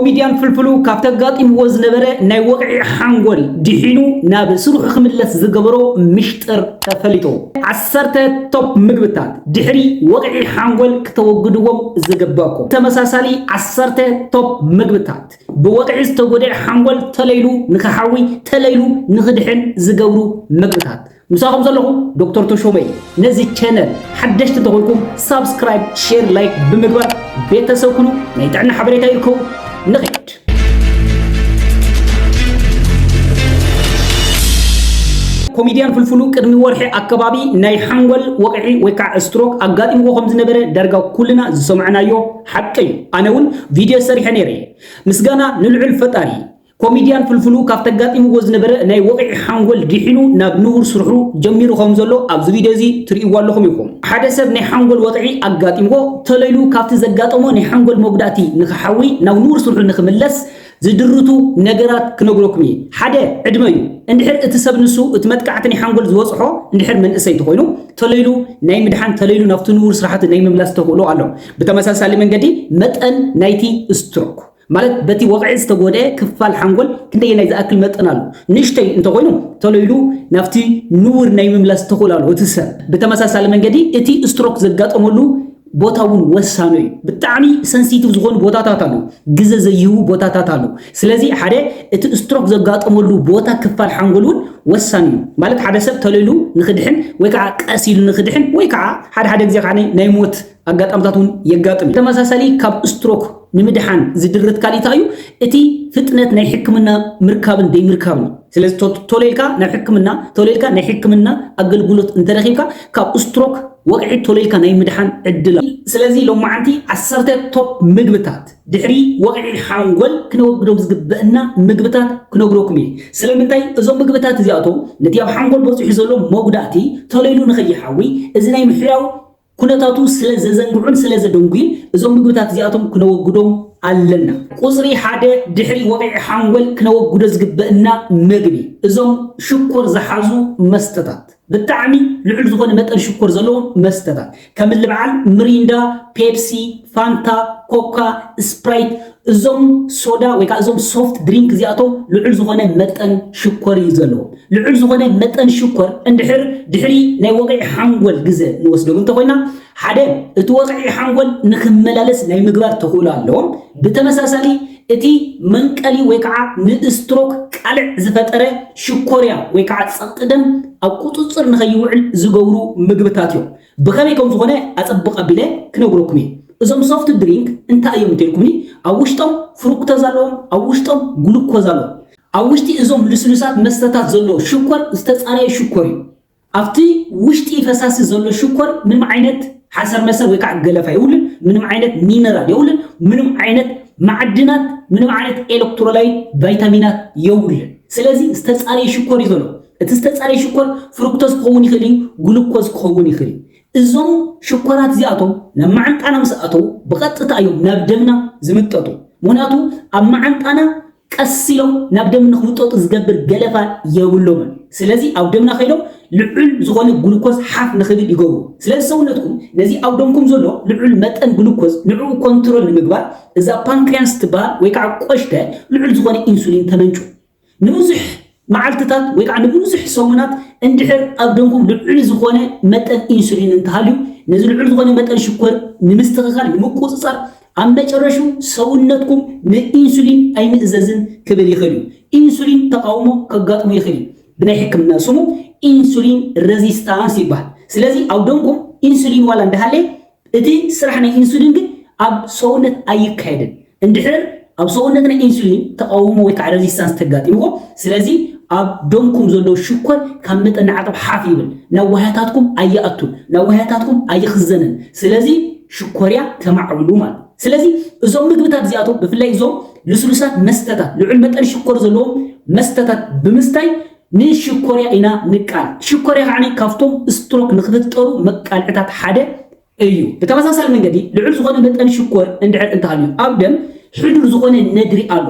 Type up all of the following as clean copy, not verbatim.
ኮሚዲያን ፍልፍሉ ካብተ ጋጢም ወዝነበረ ናይ ወቅዒ ሓንጎል ድሒኑ ናብ ስሩዕ ክምለስ ዝገበሮ ምሽጥር ተፈሊጦ 10 ቶፕ ምግብታት ድሕሪ ወቅዒ ሓንጎል ከተወግድዎም ዝግባኮ ተመሳሳሊ 10 ቶፕ ምግብታት ብወቅዒ ዝተጎድዕ ሓንጎል ተለይሉ ንኽሓዊ ተለይሉ ንኽድሕን ዝገብሩ ምግብታት مساهم زلهم دكتور تشومي نزي channel حدشت تقولكم سبسكرايب شير لايك بمقبار بيتا سوكنو نيتعنا حبريتا يلكم نغيت كوميديان فلفلو كرمي ورحي أكبابي ناي حنول وقعي ويكع استروك أقاد إمغو خمز نبرة درقاو كلنا سمعنا يو حقي أنا ون فيديو سريحة نيري مسقانا نلعو الفتاري كوميديان فلفلو كافتقات إمغوز نبرة ناي وقع حنول ديحينو ناب نور سرحو جميرو خمزولو أبز فيديو زي تريقوان لهم يكم حدث ناي حنول وقعي أقات إمغو تليلو كافت زقات أمو ناي حنول موقداتي نخحاوي ناو نور سرحو نخملس زدرتو نقرات كنقلوكمي حدا عدميو اندحر اتساب نسو اتمتكعتني حنقول زوصحو اندحر من اسيتو خوينو تليلو ناي مدحان تليلو نافتو نور سرحات ناي مملاستو قولو علو بتمساسالي من قدي متأن نايتي استروك مالت بتي وقع استغوده كفال حنقول كنت يناي زاكل متنال نشتي انت خوينو تليلو نافتي نور ناي مملاستو قولو وتساب بتمساسالي من قدي اتي استروك زقاطمولو ቦታውን ወሳኑ ብጣዕሚ ሰንሲቲቭ ዝሆኑ ቦታታት አሉ ግዘ ዘይሁ ቦታታት አሉ ስለዚህ ሓደ እቲ ስትሮክ ዘጋጠመሉ ቦታ ክፋል ሓንጎሉን ወሳኑ ማለት ሓደ ሰብ ተለሉ ንኽድሕን ወይ ከዓ ቀሲሉ ንኽድሕን ወይ ከዓ ሓደ ግዜ ካኒ ናይ ሞት አጋጣምታቱን የጋጥም ተመሳሳሊ ካብ ስትሮክ ንምድሓን ዝድርት ካሊታዩ እቲ ፍጥነት ናይ ሕክምና ምርካብን ደይ ምርካብን ስለዚህ ቶሌልካ ናይ ሕክምና አገልግሎት እንተረኺብካ ካብ ስትሮክ وقعي توليلكا ناي مدحان عدلا سلازي لو معنتي 10 توب مغبتات دحري وقعي حانغول كنوغدو زغبئنا مغبتات كنوغروكم سلامنتاي ازو مغبتات زياتو نتياب حانغول بوصي حزولو موغداتي توليلو نخيحاوي ازي ناي محياو كنتاتو سلاززنغعون سلازدنغوين ازو مغبتات زياتو كنوغدو علنا قصري حدا دحري وقعي حانغول كنوغدو زغبئنا مغبي ازو شكر زحازو مستتات بالتعمي لعل زغون متن شكر زلون مستدا كمل بعل مريندا بيبسي فانتا كوكا سبرايت زوم سودا ويكا زوم سوفت درينك زياتو لعل زغون متن شكر يزلون لعل زغون متن شكر اندحر دحري ناي وقعي حنقول غزه نوسدو انت خوينا حدا اتوقعي حنقول نخملالس ناي مغبار تخولا لهم بتمساسالي اتي منقلي ويكا نستروك قالع زفطره شكوريا ويكا صقدم او قطصر نخيوعل زغورو مغبتات يوم بخمي كم زغونه اصبق ابيله كنغروكمي ازوم سوفت درينك انت ايوم تلكمني اوشتم فروكتوز አለዎም اوشتم ግሉኮዝ አለው اوشتي ازوم لسلسات مستታት ዘሎ ሽኮር ዝተጻረየ ሽኮር አፍቲ ውሽጢ ፈሳሲ ዘሎ ሽኮር ምንም ዓይነት حسر مسر ويكع ገለፋ ይውልን ምንም ዓይነት ሚነራል ይውልን ምንም ዓይነት معدنات ምንም ዓይነት ኤሌክትሮላይት ቫይታሚናት ይውልን ስለዚህ ዝተጻረየ ሽኮር ይዘሎ استتصاري شكر فروكتوز كوني خلي جلوكوز كوني خلي إزوم شكرات زياتهم لما عند أنا مسأتو بقطع أيوم نبدأنا زمتتو مناتو أما عند أنا كسلو نبدأ من خطوط زجبر جلفة يولون سلازي أودمنا خيلو لعل زغون جلوكوز حاف نخلي يجوا سلازي سونتكم نزي أودمكم زلوا لعل متن جلوكوز نعو كنترول المقبار إذا بانكرياس تبار ويكع قشته لعل زغون إنسولين تمنجو نمزح معلتات ويكع نبوزح سومنات اندحر أبدنكم لعل زغونه متن إنسولين انتهاليو نزل لعل زغونه متن شكر نمستغخال نمقوص صار أما جرشوا سوونتكم من إنسولين أي مئززن كبير يخليو إنسولين تقاومه كقاطمه يخليو بنا حكمنا سمو إنسولين ريزيستانس يبال سلازي أبدنكم إنسولين ولا اندهالي اتي سرحنا إنسولين أب سوونت أي كايدن اندحر أب سوونتنا إنسولين تقاومه ويكع ريزيستانس تقاطمه سلازي أبدنكم زلو شكر كمت أن عطب حافيبل نوهاتاتكم أي أطول نوهاتاتكم أي خزنن سلازي شكريا تمعلو مال سلازي ازوم ምግብታት زياتو بفلاي ازوم لسلسات مستታት لعل متن شكر زلو مستታት بمستاي نشكريا إنا نقال شكريا يعني كافتم ستروك نخفتطرو مقالعታት حدا ايو بتمساسل منغدي لعل زغونه متن شكر اندعر انتهاليو ابدم حدر زغونه ندري አሉ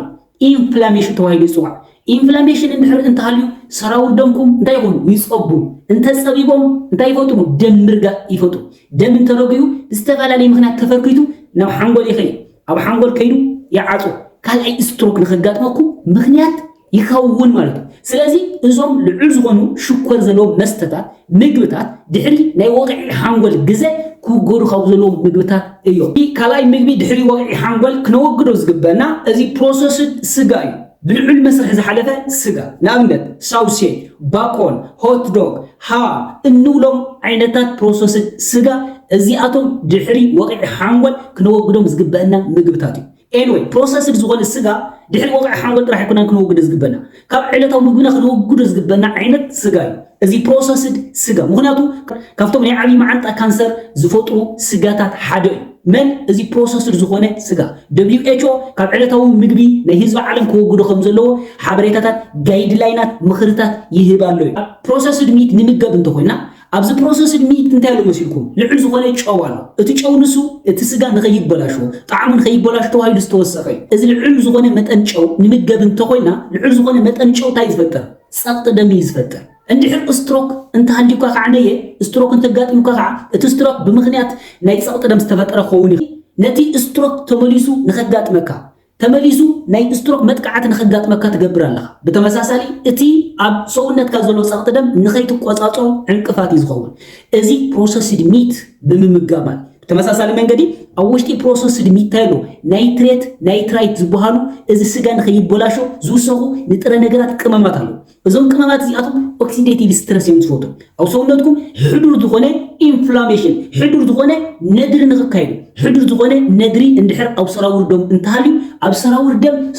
ኢንፍላሜሽን ተዋይዶ ይጽዋዕ ኢንፍላሜሽን እንድሕር እንተሃልዩ ሰራው ደምኩም እንታይ ይሆን ይጽቡ እንተ ጸቢቦም እንታይ ይፈጥሩ ደም ምርጋ ይፈጥሩ ደም እንተረግዩ ዝተፋላለየ ምክንያት ተፈርክቱ ናብ ሓንጎል ይኸይ ኣብ ሓንጎል ከይዱ ያዓጹ ካልኣይ ስትሮክ ንኸጋጥመኩም ምኽንያት ይኸውን ማለት እዩ ስለዚህ እዞም ልዑል ዝኾኑ ሽኮር ዘለዎም መስተታት ምግብታት ድሕሪ ናይ ወቕዒ ሓንጎል ግዜ ክውገዱ ካብ ዘለዎም ምግብታት እዮም ካልኣይ ምግቢ ድሕሪ ወቕዒ ሓንጎል ክነወግዶ ዝግበአና እዚ ፕሮሰስድ ስጋ እዩ ብልዑል መስርሕ ዝሓለፈ ስጋ ንኣብነት ሳውሴጅ ባኮን ሆት ዶግ ሃም እንብሎም ዓይነታት ፕሮሰስድ ስጋ እዚኣቶም ድሕሪ ወቕዒ ሓንጎል ክነወግዶም ዝግበአና ምግብታት እዩ anyway processed ዝኾነ ስጋ ድሕሪ ወቕዒ ሓንጎል ጥራሕ ይኮነን ክንወግዶ ዝግበአና ካብ ዕለታዊ ምግብና ክንወግዶ ዝግበአና ዓይነት ስጋ እዩ እዚ processed ስጋ ምክንያቱ ካብቶም ናይ ዓብይ ማዓንጣ ካንሰር ዝፈጥሩ ስጋታት ሓደ እዩ من ازي بروسيسر زخونه سغا WHO ካብ ዕለታዊ ምግቢ ናይ ህዝቢ ዓለም ክወግዶ ከም ዘለዎ ሓበሬታታት ጋይድ ላይናት ምኽርታት ይህባሉ ፕሮሰስድ ሚት ንምገብ እንተኮይና ኣብዚ ፕሮሰስድ ሚት እንታይ ኣሎ መስልኩም ልዑል ዝኾነ ጨው ኣሎ እቲ ጨው ንሱ እቲ ስጋ ንኸይበላሽ ጣዕሙ ንኸይበላሽ ተዋሂዱ ዝተወሰኸ እዚ ልዑል ዝኾነ መጠን ጨው ንምገብ እንተኮይና ልዑል ዝኾነ መጠን ጨው ታይ ዝፈጠር ጸቕጥ ደም ይዝፈጠር እንድሕር ስትሮክ እንተ ሃልዩካ ከዓነየ ስትሮክ እንተጋጥሙካ ከዓ እቲ ስትሮክ ብምኽንያት ናይ ጸቕጥ ደም ዝተፈጠረ ኸውን ነቲ ስትሮክ ተመሊሱ ንኸጋጥመካ ተመሊሱ ናይ ስትሮክ መጥቃዓት ንኸጋጥመካ ትገብር ኣለኻ ብተመሳሳሊ እቲ ኣብ ሰውነትካ ዘሎ ጸቕጥ ደም ንኸይትቆጻጾ ዕንቅፋት ይዝኸውን እዚ ፕሮሰስድ ሚት ብምምጋብ ማለት ተመሳሳሊ መንገዲ ኣብ ውሽጢ ፕሮሰስድ ሚት ታይሎ ናይትሬት ናይትራይት ዝበሃሉ እዚ ስጋ ንኸይበላሾ ዝውሰኹ ንጥረ ነገራት ቅመማት ኣለዉ እዞም ቅመማት እዚኣቶም ኦክሲዴቲቭ ስትረስ እዮም ዝፈጥሩ ኣብ ሰውነትኩም ሕዱር ዝኾነ ኢንፍላሜሽን ሕዱር ዝኾነ ነድሪ ንኽካይዱ ሕዱር ዝኾነ ነድሪ እንድሕር ኣብ ሰራውር ደም እንተሃልዩ ኣብ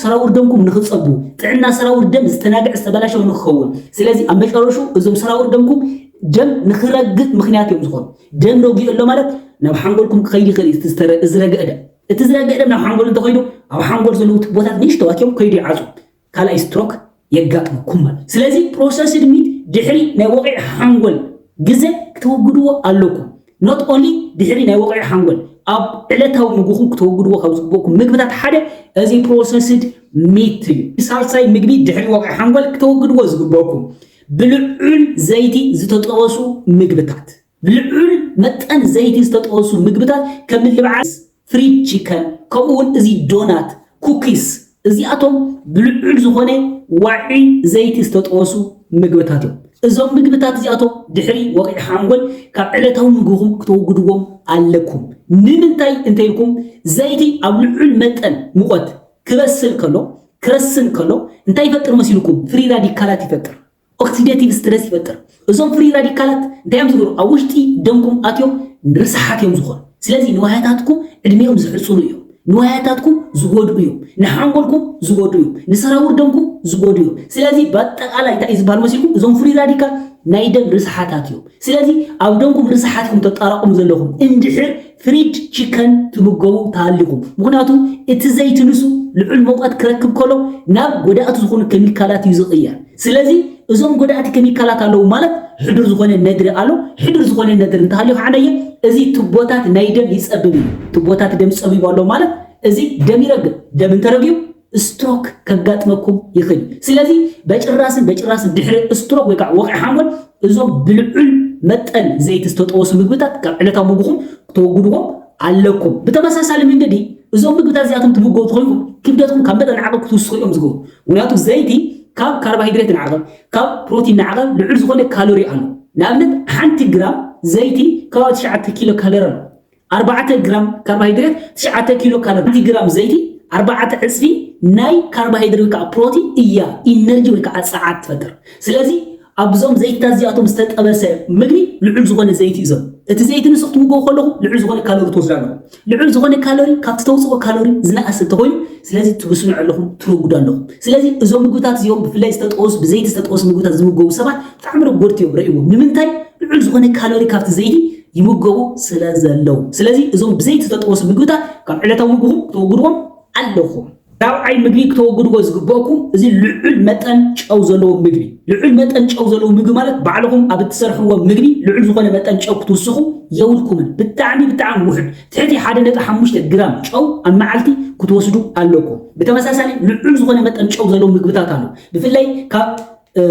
ሰራውር ደምኩም ንኽጸቡ ጥዕና ሰራውር ደም ዝተናግዕ ዝተበላሸው ንኽኸውን ስለዚ ኣብ መጨረሹ እዞም ሰራውር ደምኩም ደም ንኽረግጥ ምኽንያት እዮም ዝኾኑ ደም ረጊኡ ኣሎ ማለት ናብ ሓንጎልኩም ክኸይድ ይኽእል ዝረግአ ደም እቲ ዝረግአ ደም ናብ ሓንጎል እንተኸይዱ ኣብ ሓንጎል ዘለዉ ትቦታት ንእሽቶ ዋክዮም ከይዱ ይዓፁ ካልኣይ ስትሮክ يقاطمكم سلازي بروسيسد ميت دحري ناي وقع حنقول ግዜ ክትወግድዎ ኣለኩም not only ድሕሪ ናይ ወቕዒ ሓንጎል ኣብ ዕለታዊ ምግብኹም ክትወግድዎ ካብ ዝግበአኩም ምግብታት ሓደ እዚ ፕሮሰስድ ሚት እዩ ሳልሳይ ምግቢ ድሕሪ ወቕዒ ሓንጎል ክትወግድዎ ዝግበአኩም ብልዑል ዘይቲ ዝተጠበሱ ምግብታት ብልዑል መጠን ዘይቲ ዝተጠበሱ ምግብታት ከም ልብዓት ፍሪድ ቺከን ከምኡውን እዚ ዶናት ኩኪስ እዚኣቶም ብልዑል ዝኾነ ዋዒ ዘይቲ ዝተጠበሱ ምግብታት እዮም እዞም ምግብታት እዚኣቶም ድሕሪ ወቕዒ ሓንጎል ካብ ዕለታዊ ምግብኹም ክትወግድዎም ኣለኩም ንምንታይ እንተይልኩም ዘይቲ ኣብ ልዑል መጠን ሙቐት ክበስል ከሎ ክረስን ከሎ እንታይ ይፈጥር መሲልኩም ፍሪ ራዲካላት ይፈጥር ኦክሲዴቲቭ ስትረስ ይፈጥር እዞም ፍሪ ራዲካላት እንታይ ዝገብሩ ኣብ ውሽጢ ደምኩም ኣትዮም ርስሓት እዮም ዝኾኑ ስለዚ ንዋያታትኩም ዕድሜኦም ዝሕፅሉ እዮም ንዋያታትኩም ዝጎድኡ እዮም ንሓንጎልኩም ዝጎድኡ እዮም ንሰራውር ደምኩም ዝጎድኡ እዮም ስለዚ በአጠቃላይ እንታይ ዝባል መሲልኩም እዞም ፍሪ ራዲካል ናይ ደም ርስሓታት እዮም ስለዚ ኣብ ደምኩም ርስሓትኩም ተጣራቅሙ ዘለኹም እንድሕር ፍሪድ ቺከን ትምገቡ ተሃሊኩም ምክንያቱ እቲ ዘይቲ ንሱ ልዑል ሙቐት ክረክብ ከሎ ናብ ጎዳእቲ ዝኾኑ ኬሚካላት እዩ ዝቕየር ስለዚ እዞም ጎዳእቲ ኬሚካላት ኣለዉ ማለት ሕዱር ዝኾነ ነድሪ ኣሎ ሕዱር ዝኾነ ነድሪ እንተሃልዩ ከዓነየ እዚ ትቦታት ናይ ደም ይጸብብ ትቦታት ደም ጸቢብ ኣሎ ማለት እዚ ደም ይረግብ ደም እንተረግዩ ስትሮክ ከጋጥመኩም ይኽእል ስለዚ በጭራስን ድሕሪ ስትሮክ ወይ ከዓ ወቕዒ ሓንጎል እዞም ብልዑል መጠን ዘይቲ ዝተጠበሱ ምግብታት ካብ ዕለታዊ ምግብኹም ክትወግድዎም ኣለኩም ብተመሳሳሊ መንገዲ እዞም ምግብታት እዚኣቶም ትምገቡ ትኾይንኩም ክብደትኩም ካብ መጠን ዓቐብ ክትውስኹ እዮም ዝገብሩ ምክንያቱ ዘይቲ ካብ ካርቦሃይድሬት ንዓቐብ ካብ ፕሮቲን ንዓቐብ ልዑል ዝኾነ ካሎሪ ኣሎ ንኣብነት 1 ግራም ዘይቲ ካብ 9 ኪሎ ካሎሪ ኣሎ 4 ግራም ካርቦሃይድሬት 9 ኪሎ ካሎሪ 1 ግራም ዘይቲ 4 ዕፅፊ ናይ ካርቦሃይድሬት ወይ ከዓ ፕሮቲን እያ ኢነርጂ ወይ ከዓ ጸዓት ትፈጥር ስለዚ ኣብዞም ዘይትታት እዚኣቶም ዝተጠበሰ ምግቢ ልዑል ዝኾነ ዘይቲ እዞም እቲ ዘይቲ ንሱ ክትምገቡ ከለኹም ልዑል ዝኾነ ካሎሪ ትወስዱ ኣለኹም ልዑል ዝኾነ ካሎሪ ካብቲ ተውፅኦ ካሎሪ ዝነኣሰ እንተኮይኑ ስለዚ ትብስኑ ኣለኹም ትወግዱ ኣለኹም ስለዚ እዞም ምግብታት እዚኦም ብፍላይ ዝተጠበሱ ብዘይቲ ዝተጠበሱ ምግብታት ዝምገቡ ሰባት ብጣዕሚ ረጎድቲ እዮም ረእይዎም ንምንታይ ልዑል ዝኾነ ካሎሪ ካብቲ ዘይቲ ይምገቡ ስለ ዘለዉ ስለዚ እዞም ብዘይቲ ዝተጠበሱ ምግብታት ካብ ዕለታዊ ምግብኹም ክትወግድዎም ኣለኹም ራብዓይ ምግቢ ክትወግድዎ ዝግበአኩም እዚ ልዑል መጠን ጨው ዘለዎ ምግቢ ልዑል መጠን ጨው ዘለዎ ምግቢ ማለት ባዕልኹም ኣብ እትሰርሕዎ ምግቢ ልዑል ዝኾነ መጠን ጨው ክትውስኹ የውልኩምን ብጣዕሚ ውሕድ ትሕቲ 1.5 ግራም ጨው ኣብ መዓልቲ ክትወስዱ ኣለኩም ብተመሳሳሊ ልዑል ዝኾነ መጠን ጨው ዘለዎ ምግብታት ኣሎ ብፍላይ ካብ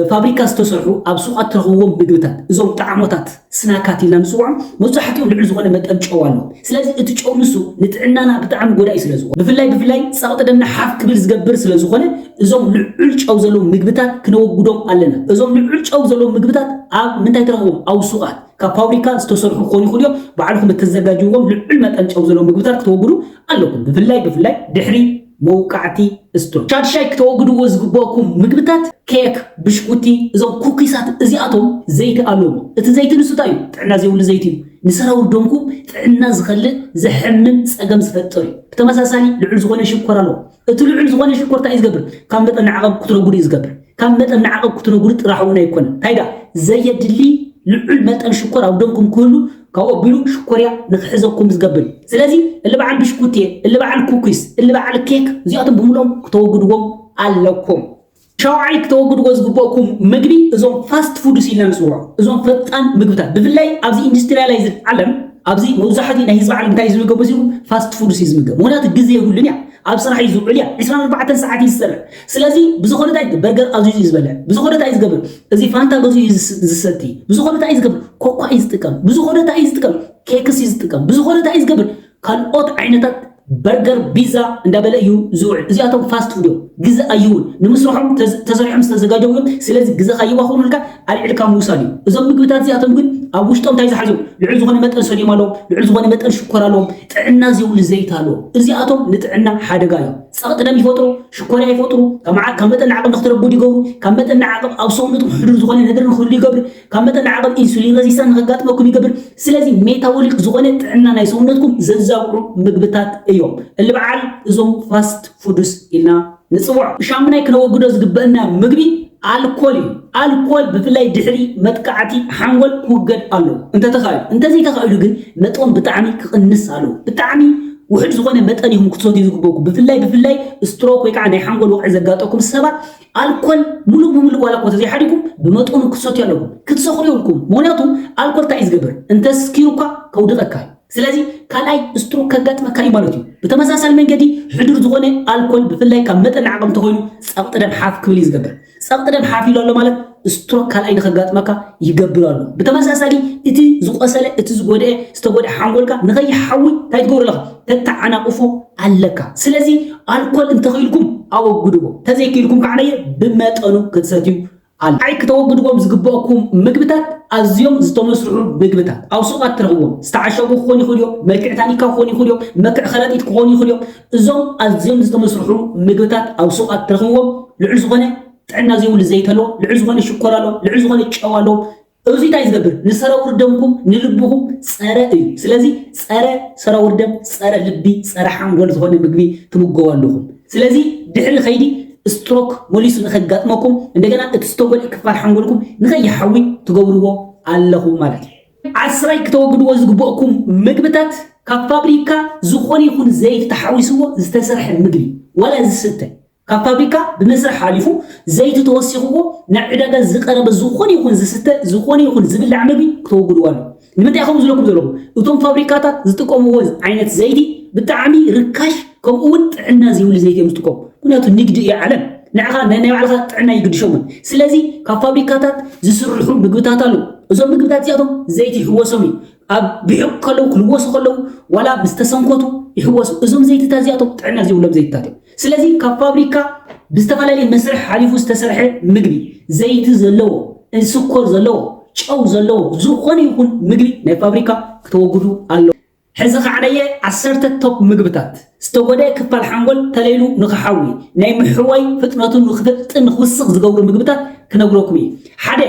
ፋብሪካ ዝተሰርሑ ኣብ ሱቃት ትረኽብዎም ምግብታት እዞም ጣዕሞታት ስናካት ኢልና ንፅውዖም መብዛሕትኦም ልዕል ዝኾነ መጠን ጨው ኣለዎም ስለዚ እቲ ጨው ንሱ ንጥዕናና ብጣዕሚ ጎዳኢ ስለ ዝኾነ ብፍላይ ፀቕጢ ደምና ሓፍ ክብል ዝገብር ስለ ዝኾነ እዞም ልዑል ጨው ዘለዎም ምግብታት ክነወግዶም ኣለና እዞም ልዑል ጨው ዘለዎም ምግብታት ኣብ ምንታይ ትረኽብዎም ኣብ ሱቃት ካብ ፋብሪካ ዝተሰርሑ ክኾኑ ይኽእሉ እዮም ባዕልኩም እተዘጋጅዎም ልዑል መጠን ጨው ዘለዎም ምግብታት ክትወግዱ ኣለኩም ብፍላይ ድሕሪ መውቃዕቲ ስትሮክ ሻድሻይ ክትወግድዎ ዝግበአኩም ምግብታት ኬክ ብሽኩቲ እዞም ኩኪሳት እዚኣቶም ዘይቲ ኣለዎም እቲ ዘይቲ ንሱታ እዩ ጥዕና ዘይብሉ ዘይቲ እዩ ንሰራውር ደምኩም ጥዕና ዝኸልእ ዘሕምም ፀገም ዝፈጥር እዩ ብተመሳሳሊ ልዑል ዝኾነ ሽኮር ኣለዎ እቲ ልዑል ዝኾነ ሽኮር እንታይ እዩ ዝገብር ካብ መጠን ንዓቐብ ክትነጉዱ እዩ ዝገብር ካብ መጠን ንዓቐብ ክትነጉዱ ጥራሕ እውን ኣይኮነን ታይዳ ዘየድሊ ልዑል መጠን ሽኮር ኣብ ደምኩም ክህሉ ካብኡ ኣቢሉ ሽኮርያ ንክሕዘኩም ዝገብር ስለዚ እልበዓል ብሽኩቲ እልበዓል ኩኪስ እልበዓል ኬክ እዚኣቶም ብምሎም ክተወግድዎም ኣለኩም ሻውዓይ ክትወግድዎ ዝግበአኩም ምግቢ እዞም ፋስት ፉድስ ኢልና ንፅውዖ እዞም ፈጣን ምግብታት ብፍላይ ኣብዚ ኢንዱስትሪያላይዝድ ዓለም ኣብዚ መብዛሕትኡ ናይ ህዝቢ ዓለም እንታይ እዩ ዝምገብ መሲሉ ፋስት ፉድስ እዩ ዝምገብ ምክንያቱ ግዜ የብሉን እያ ኣብ ስራሕ እዩ ዝውዕል እያ 24 ሰዓት እዩ ዝሰርሕ ስለዚ ብዝኾነ እንታይ በርገር ኣዝዩ እዩ ዝበልዕ ብዝኾነ እንታይ ዝገብር እዚ ፋንታ ገዝኡ እዩ ዝሰቲ ብዝኾነ እንታይ ዝገብር ኮካ እዩ ዝጥቀም ብዝኾነ እንታይ ዝጥቀም ኬክስ እዩ ዝጥቀም ብዝኾነ እንታይ ዝገብር ካልኦት ዓይነታት በርገር ቢዛ እንዳበለ እዩ ዝውዕል እዚኣቶም ፋስት ፉድ እዮም ግዜ ኣይውን ንምስርሖም ተሰሪሖም ዝተዘጋጀው እዮም ስለዚ ግዜ ካይዋኽኑልካ ኣልዒልካ ምውሳድ እዩ እዞም ምግብታት እዚኣቶም ግን ኣብ ውሽጦም እንታይ ዝሓዙ ልዑል ዝኾነ መጠን ሶዲየም ኣለዎም ልዑል ዝኾነ መጠን ሽኮር ኣለዎም ጥዕና ዘይብሉ ዘይቲ ኣለዎም እዚኣቶም ንጥዕና ሓደጋ እዮም ፀቕጢ ደም ይፈጥሩ ሽኮርያ ይፈጥሩ ካብ መጠን ንዓቐብ ንክትረጉድ ይገብሩ ካብ መጠን ንዓቐብ ኣብ ሰውነትኩም ሕዱር ዝኾነ ነገር ንክህሉ ይገብር ካብ መጠን ንዓቐብ ኢንሱሊን ረዚስታንስ ንከጋጥመኩም ይገብር ስለዚ ሜታቦሊክ ዝኾነ ጥዕና ናይ ሰውነትኩም ዘዛውዑ ምግብታት እዮም እልበዓል እዞም ፋስት ፉድስ ኢልና ንፅውዖ ሻምናይ ክነወግዶ ዝግበአና ምግቢ ኣልኮል እዩ ኣልኮል ብፍላይ ድሕሪ መጥቃዕቲ ሓንጎል ክውገድ ኣለዎ እንተዘይተኻኢሉ ግን መጠን ብጣዕሚ ክቕንስ ኣለዎ ብጣዕሚ ውሕድ ዝኾነ መጠን ይኹም ክትሰትዩ ዝግበአኩም ብፍላይ ስትሮክ ወይ ከዓ ናይ ሓንጎል ወቕዒ ዘጋጠኩም ሰባት ኣልኮል ሙሉእ ብምሉእ ዋላ እኮ ተዘይሓዲኩም ብመጠኑ ክትሰትዩ ኣለኩም ክትሰኽሩ የብልኩም ምክንያቱ ኣልኮል እንታይ እዩ ዝገብር እንተስኪሩካ ከውድቐካ እዩ ስለዚ ካልኣይ ስትሮክ ከጋጥመካ እዩ ማለት እዩ ብተመሳሳሊ መንገዲ ሕዱር ዝኾነ ኣልኮል ብፍላይ ካብ መጠን ንዓቐብ እንተኮይኑ ፀቕጢ ደም ሓፍ ክብል እዩ ዝገብር ፀቕጢ ደም ሓፍ ኢሉ ኣሎ ማለት ስትሮክ ካልኣይ ንከጋጥመካ ይገብር ኣሎ ብተመሳሳሊ እቲ ዝቆሰለ እቲ ዝጎድአ ዝተጎድአ ሓንጎልካ ንኸይሓዊ እንታይ ትገብሩ ኣለካ ተተዓናቕፎ ኣለካ ስለዚ ኣልኮል እንተኽኢልኩም ኣወግድዎ ተዘይክኢልኩም ከዓነየ ብመጠኑ ክትሰትዩ ኣለ ኣይ ክተወግድዎም ዝግበአኩም ምግብታት ኣዝዮም ዝተመስርሑ ምግብታት ኣብ ሱቃት ትረኽብዎም ዝተዓሸጉ ክኾኑ ይኽእሉ እዮም መልክዕ ታኒካ ክኾኑ ይኽእሉ እዮም መልክዕ ከረጢት ክኾኑ ይኽእሉ እዮም እዞም ኣዝዮም ዝተመስርሑ ምግብታት ኣብ ሱቃት ትረኽብዎም ልዑል ዝኾነ ጥዕና ዘይብሉ ዘይቲ ኣለዎ ልዑል ዝኾነ ሽኮር ኣለዎ ልዑል ዝኾነ ጨው ኣለዎ እዚ እንታይ ዝገብር ንሰራውር ደምኩም ንልብኩም ፀረ እዩ ስለዚ ፀረ ሰራውር ደም ፀረ ልቢ ፀረ ሓንጎል ዝኾነ ምግቢ ትምገቡ ኣለኹም ስለዚ ድሕሪ ከይዲ ስትሮክ ሞሊሱ ንኸጋጥመኩም እንደገና እቲ ዝተጎድአ ክፋል ሓንጎልኩም ንኸይሓዊ ትገብርዎ ኣለኹም ማለት እዩ ዓስራይ ክትወግድዎ ዝግበአኩም ምግብታት ካብ ፋብሪካ ዝኾነ ይኹን ዘይቲ ተሓዊስዎ ዝተሰርሐ ምግቢ ወላ ዝስተ ካብ ፋብሪካ ብመስርሕ ሓሊፉ ዘይቲ ተወሲኽዎ ናብ ዕዳጋ ዝቐረበ ዝኾነ ይኹን ዝስተ ዝኾነ ይኹን ዝብላዕ ምግቢ ክትወግድዎ ኣለኹም ንምንታይ ከምኡ ዝብለኩም ዘለኹ እቶም ፋብሪካታት ዝጥቀምዎ ዓይነት ዘይቲ ብጣዕሚ ርካሽ ከምኡ እውን ጥዕና ዘይብሉ ዘይቲ እዮም ዝጥቀሙ ምክንያቱ ንግዲ እዩ ዓለም ንዕኻ ናይ ባዕልኻ ጥዕና ይግድሾምን ስለዚ ካብ ፋብሪካታት ዝስርሑ ምግብታት ኣለዉ እዞም ምግብታት እዚኣቶም ዘይቲ ይሕወሶም እዩ ኣብ ብሕቅ ከለዉ ክልወሱ ከለዉ ዋላ ምስ ተሰንኮቱ ይሕወሱ እዞም ዘይትታት እዚኣቶም ጥዕና ዘይብሎም ዘይትታት እዮም ስለዚ ካብ ፋብሪካ ብዝተፈላለየ መስርሕ ሓሊፉ ዝተሰርሐ ምግቢ ዘይቲ ዘለዎ ስኮር ዘለዎ ጨው ዘለዎ ዝኾነ ይኹን ምግቢ ናይ ፋብሪካ ክትወግዱ ኣለዎ ሕዚ ከዓነየ 10 ቶፕ ምግብታት ዝተጎድአ ክፋል ሓንጎል ተለይሉ ንኽሓዊ ናይ ምሕዋይ ፍጥነቱን ንኽፈጥን ንኽውስኽ ዝገብሩ ምግብታት ክነግረኩም እየ ሓደ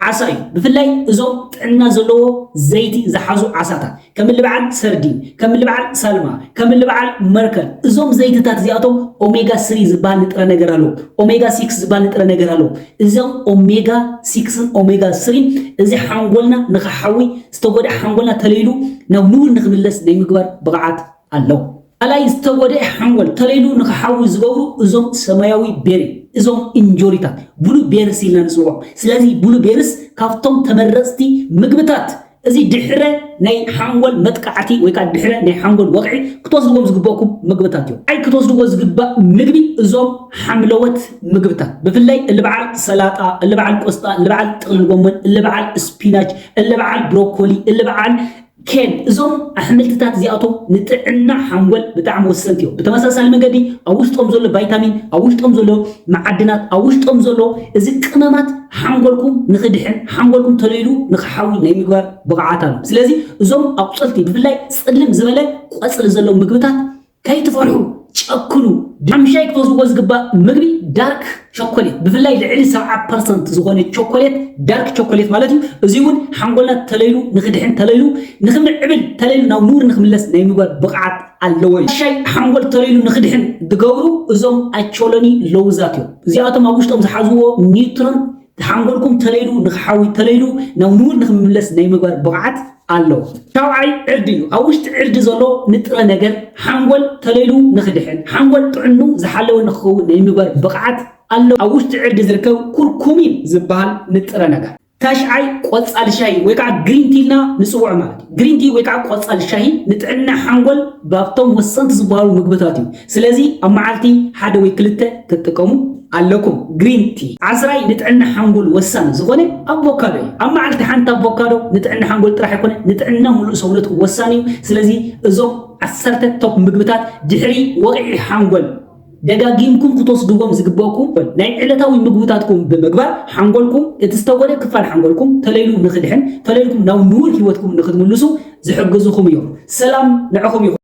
ዓሳ እዩ ብፍላይ እዞም ጥዕና ዘለዎ ዘይቲ ዝሓዙ ዓሳታት ከም ልበዓል ሰርዲን ከም ልበዓል ሳልማ ከም ልበዓል መርከል እዞም ዘይትታት እዚኣቶም ኦሜጋ 3 ዝበሃል ንጥረ ነገር ኣለዎ ኦሜጋ 6 ዝበሃል ንጥረ ነገር ኣለዎ እዞም ኦሜጋ 6ን ኦሜጋ 3ን እዚ ሓንጎልና ንኽሓዊ ዝተጎድአ ሓንጎልና ተለይሉ ናብ ንቡር ንኽምለስ ናይ ምግባር ብቕዓት ኣለዎ ኣላይ ዝተጎድአ ሓንጎል ተለይሉ ንኽሓዊ ዝገብሩ እዞም ሰማያዊ ቤሪ እዞም እንጆሪታት ብሉ ቤርስ ኢልና ንፅውዖ ስለዚ ብሉ ቤርስ ካብቶም ተመረፅቲ ምግብታት እዚ ድሕረ ናይ ሓንጎል መጥቃዕቲ ወይ ከዓ ድሕረ ናይ ሓንጎል ወቕዒ ክትወስድዎም ዝግበአኩም ምግብታት እዮም። አይ ክትወስድዎ ዝግባእ ምግቢ እዞም ሓምለወት ምግብታት ብፍላይ እልበዓል ሰላጣ፣ እልበዓል ቆስጣ፣ እልበዓል ጥቅልል ጎመን፣ እልበዓል ስፒናች፣ እልበዓል ብሮኮሊ፣ እልበዓል ኬን እዞም ኣሕምልትታት እዚኣቶም ንጥዕና ሓንጎል ብጣዕሚ ወሰንቲ እዮም። ብተመሳሳሊ መንገዲ ኣብ ውሽጦም ዘሎ ቫይታሚን፣ ኣብ ውሽጦም ዘሎ ማዓድናት፣ ኣብ ውሽጦም ዘሎ እዚ ቅመማት ሓንጎልኩም ንኽድሕን ሓንጎልኩም ተለይሉ ንኽሓዊ ናይ ምግባር ብቕዓት ኣሎ። ስለዚ እዞም ኣቁፅልቲ ብፍላይ ፀልም ዝበለ ቆፅሊ ዘለዎም ምግብታት ከይትፈርሑ ጨክኑ። ሓምሻይ ክትወስድዎ ዝግባእ ምግቢ ዳርክ ቾኮሌት ብፍላይ ልዕሊ 70% ዝኾነ ቾኮሌት ዳርክ ቾኮሌት ማለት እዩ። እዚ እውን ሓንጎልና ተለይሉ ንኽድሕን ተለይሉ ንኽምዕብል ተለይሉ ናብ ኑር ንኽምለስ ናይ ምግባር ብቕዓት ኣለዎ። ሻይ ሓንጎል ተለይሉ ንኽድሕን ዝገብሩ እዞም ኣቾሎኒ ለውዛት እዮም። እዚኣቶም ኣብ ውሽጦም ዝሓዝዎ ኒውትሮን ሓንጎልኩም ተለይሉ ንኽሓዊ ተለይሉ ናብ ኑር ንኽምለስ ናይ ምግባር ብቕዓት ኣለዎ። ሻውዓይ ዕርዲ እዩ። ኣብ ውሽጢ ዕርዲ ዘሎ ንጥረ ነገር ሓንጎል ተለይሉ ንኽድሕን ሓንጎል ጥዕኑ ዝሓለወ ንኽኸውን ናይ ምግባር ብቕዓት ኣለዎ። ኣብ ውሽጢ ዕርዲ ዝርከብ ኩርኩሚን ዝበሃል ንጥረ ነገር። ታሽዓይ ቆፃል ሻሂ ወይ ከዓ ግሪን ቲ ኢልና ንፅውዖ ማለት እዩ። ግሪን ቲ ወይ ከዓ ቆፃል ሻሂ ንጥዕና ሓንጎል ካብቶም ወሰንቲ ዝበሃሉ ምግብታት እዩ። ስለዚ ኣብ መዓልቲ ሓደ ወይ ክልተ ክትጥቀሙ ኣለኩም ግሪን ቲ። ዓስራይ ንጥዕና ሓንጎል ወሳኒ ዝኾነ ኣቮካዶ እዩ። ኣብ መዓልቲ ሓንቲ ኣቮካዶ ንጥዕና ሓንጎል ጥራሕ ኣይኮነ ንጥዕና ሙሉእ ሰውነት ወሳኒ እዩ። ስለዚ እዞም 10 ቶፕ ምግብታት ድሕሪ ወቕዒ ሓንጎል ደጋጊምኩም ክትወስድዎም ዝግበአኩም ናይ ዕለታዊ ምግብታትኩም ብምግባር ሓንጎልኩም እቲ ዝተወደ ክፋል ሓንጎልኩም ተለይሉ ንኽድሕን ተለይልኩም ናብ ንቡር ሂወትኩም ንኽትምልሱ ዝሕግዙኹም እዮም። ሰላም ንዕኹም ይኹን።